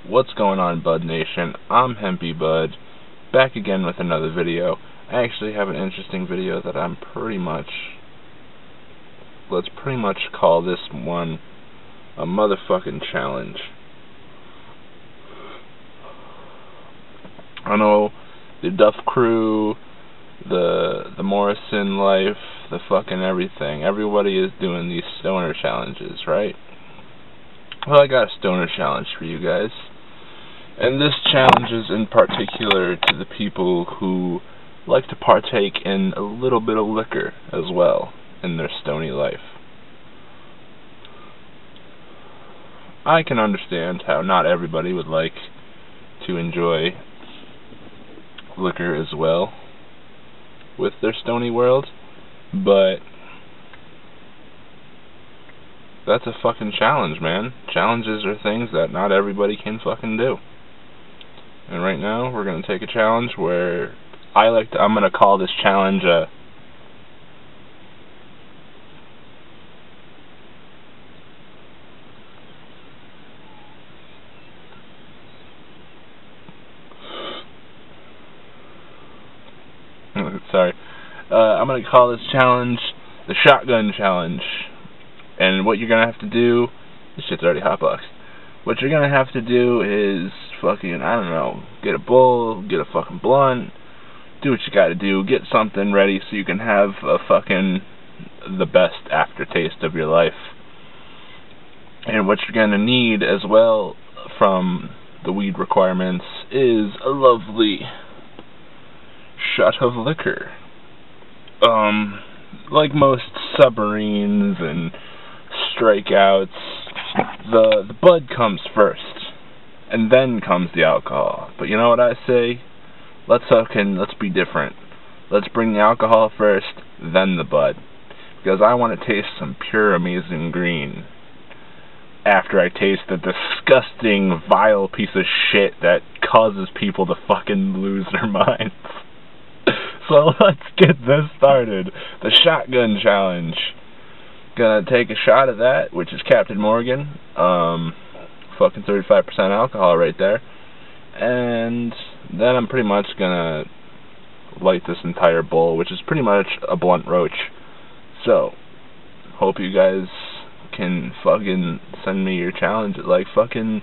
What's going on, Bud Nation? I'm Hempy Bud, back again with another video. I actually have an interesting video that I'm let's pretty much call this one a motherfucking challenge. I know the Duff Crew, the Morrison Life, the fucking everything. Everybody is doing these stoner challenges, right? Well, I got a stoner challenge for you guys. And this challenge is in particular to the people who like to partake in a little bit of liquor as well in their stony life. I can understand how not everybody would like to enjoy liquor as well with their stony world, but that's a fucking challenge, man. Challenges are things that not everybody can fucking do. And right now, we're gonna take a challenge where I'm gonna call this challenge I'm gonna call this challenge the Shotgun Challenge. And what you're gonna have to do, this shit's already hotboxed. What you're gonna have to do is fucking, I don't know, get a bowl, get a fucking blunt, do what you gotta do, get something ready so you can have the best aftertaste of your life. And what you're gonna need as well from the weed requirements is a lovely shot of liquor. Like most submarines and strikeouts, the bud comes first, and then comes the alcohol. But you know what I say? Let's be different. Let's bring the alcohol first, then the bud, because I want to taste some pure amazing green after I taste the disgusting, vile piece of shit that causes people to fucking lose their minds. So let's get this started. The Shotgun Challenge. Gonna take a shot of that, which is Captain Morgan. Fucking 35% alcohol right there. And then I'm pretty much gonna light this entire bowl, which is pretty much a blunt roach. So, hope you guys can fucking send me your challenge. Like, fucking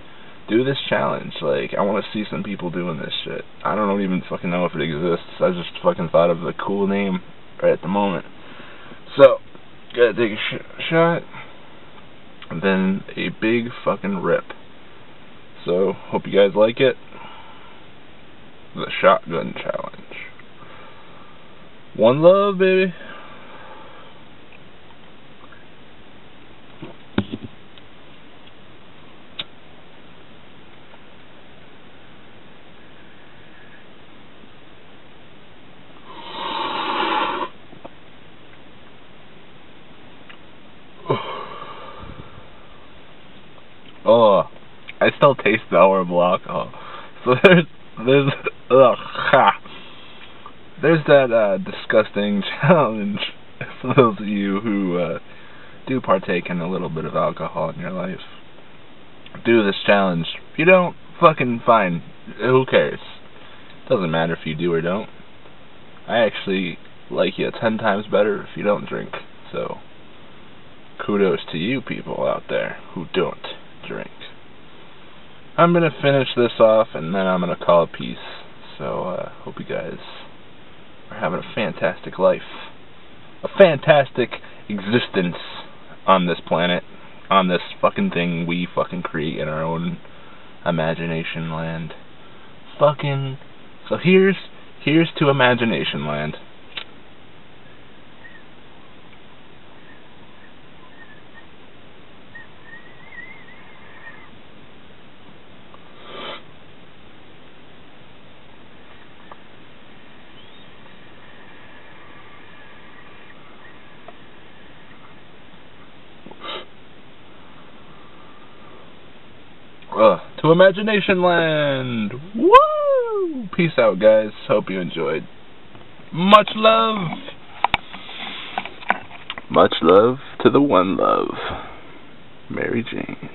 do this challenge. Like, I want to see some people doing this shit. I don't even fucking know if it exists. I just fucking thought of the cool name right at the moment. So, gotta take a shot, and then a big fucking rip. So, hope you guys like it. The Shotgun Challenge. One love, baby. Oh, I still taste the horrible alcohol. So there's that disgusting challenge for those of you who do partake in a little bit of alcohol in your life. Do this challenge. If you don't, fucking fine. Who cares? Doesn't matter if you do or don't. I actually like you 10 times better if you don't drink. So, kudos to you people out there who don't drink. I'm gonna finish this off and then I'm gonna call it peace. So hope you guys are having a fantastic life, a fantastic existence on this planet, on this fucking thing we fucking create in our own imagination land. Fucking, so here's to imagination land. To Imagination Land! Woo! Peace out, guys. Hope you enjoyed. Much love! Much love to the one love, Mary Jane.